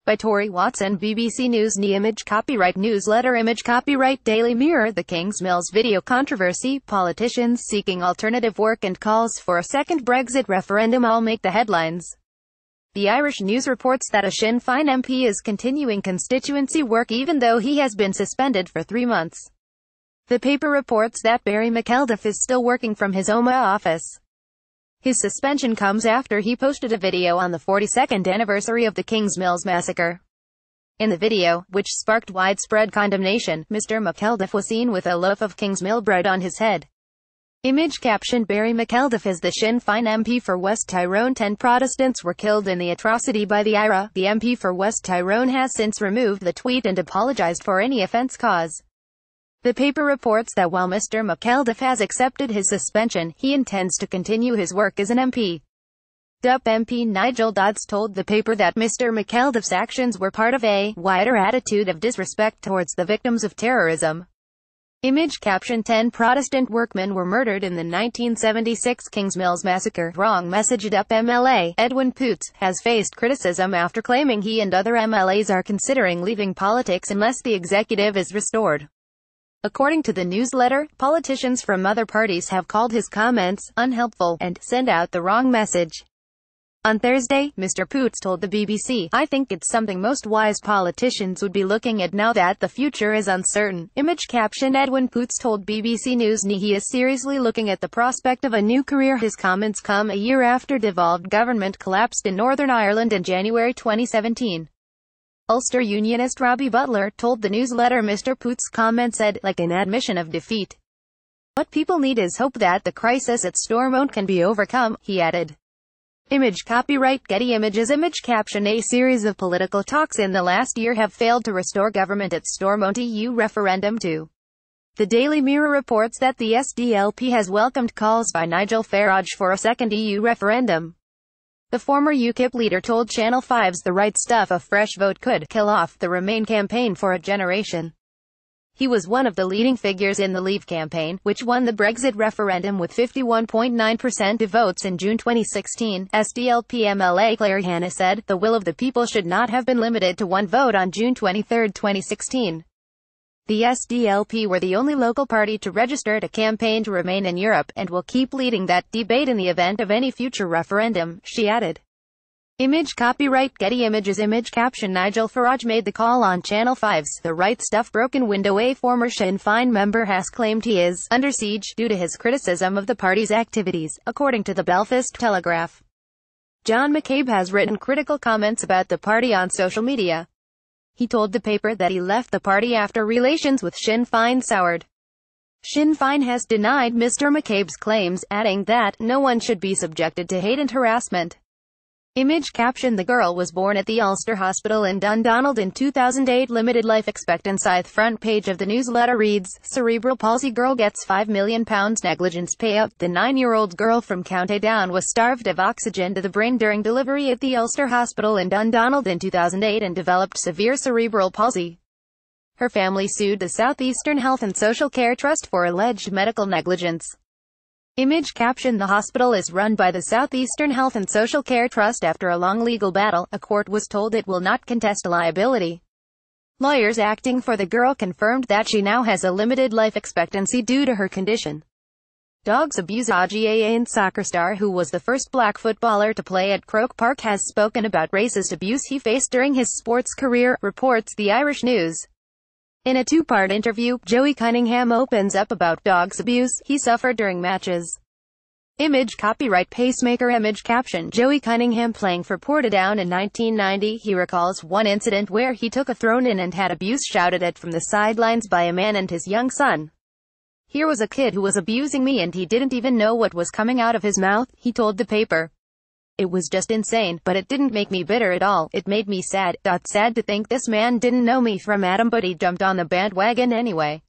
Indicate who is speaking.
Speaker 1: By Tori Watson, BBC News. Image copyright newsletter. Image copyright Daily Mirror. The King's Mills video controversy. Politicians seeking alternative work and calls for a second Brexit referendum all make the headlines. The Irish News reports that a Sinn Féin MP is continuing constituency work even though he has been suspended for 3 months. The paper reports that Barry McElduff is still working from his Omagh office. His suspension comes after he posted a video on the 42nd anniversary of the King's Mills massacre. In the video, which sparked widespread condemnation, Mr. McElduff was seen with a loaf of King's Mill bread on his head. Image caption. Barry McElduff is the Sinn Féin MP for West Tyrone. 10 Protestants were killed in the atrocity by the IRA. The MP for West Tyrone has since removed the tweet and apologized for any offence caused. The paper reports that while Mr. McElduff has accepted his suspension, he intends to continue his work as an MP. DUP MP Nigel Dodds told the paper that Mr. McElduff's actions were part of a wider attitude of disrespect towards the victims of terrorism. Image caption. 10 Protestant workmen were murdered in the 1976 King's Mills massacre. Wrong message. DUP MLA Edwin Poots has faced criticism after claiming he and other MLAs are considering leaving politics unless the executive is restored. According to the newsletter, politicians from other parties have called his comments unhelpful and send out the wrong message. On Thursday, Mr. Poots told the BBC, "I think it's something most wise politicians would be looking at now that the future is uncertain." Image caption. Edwin Poots told BBC News he is seriously looking at the prospect of a new career. His comments come a year after devolved government collapsed in Northern Ireland in January 2017. Ulster Unionist Robbie Butler told the newsletter Mr. Poots' comment said, like an admission of defeat. "What people need is hope that the crisis at Stormont can be overcome," he added. Image copyright Getty Images. Image caption. A series of political talks in the last year have failed to restore government at Stormont EU referendum 2. The Daily Mirror reports that the SDLP has welcomed calls by Nigel Farage for a second EU referendum. The former UKIP leader told Channel 5's The Right Stuff a fresh vote could kill off the Remain campaign for a generation. He was one of the leading figures in the Leave campaign, which won the Brexit referendum with 51.9% of votes in June 2016. SDLP MLA Claire Hanna said, "The will of the people should not have been limited to one vote on June 23, 2016. The SDLP were the only local party to register to campaign to remain in Europe, and will keep leading that debate in the event of any future referendum," she added. Image copyright Getty Images. Image caption. Nigel Farage made the call on Channel 5's The Right Stuff. Broken window. A former Sinn Féin member has claimed he is under siege due to his criticism of the party's activities, according to the Belfast Telegraph. John McCabe has written critical comments about the party on social media. He told the paper that he left the party after relations with Sinn Féin soured. Sinn Féin has denied Mr. McCabe's claims, adding that no one should be subjected to hate and harassment. Image caption. The girl was born at the Ulster Hospital in Dundonald in 2008. Limited life expectancy. The front page of the newsletter reads, "Cerebral palsy girl gets £5 million negligence payout." The 9-year-old girl from County Down was starved of oxygen to the brain during delivery at the Ulster Hospital in Dundonald in 2008 and developed severe cerebral palsy. Her family sued the South Eastern Health and Social Care Trust for alleged medical negligence. Image caption. The hospital is run by the South Eastern Health and Social Care Trust. After a long legal battle, a court was told it will not contest liability. Lawyers acting for the girl confirmed that she now has a limited life expectancy due to her condition. Dogs abuse. Ajayi soccer star who was the first black footballer to play at Croke Park has spoken about racist abuse he faced during his sports career, reports the Irish News. In a 2-part interview, Joey Cunningham opens up about dogs abuse he suffered during matches. Image copyright Pacemaker. Image caption. Joey Cunningham playing for Portadown in 1990. He recalls one incident where he took a throw-in and had abuse shouted at from the sidelines by a man and his young son. "Here was a kid who was abusing me and he didn't even know what was coming out of his mouth," he told the paper. "It was just insane, but it didn't make me bitter at all. It made me sad. Sad to think this man didn't know me from Adam, but he jumped on the bandwagon anyway."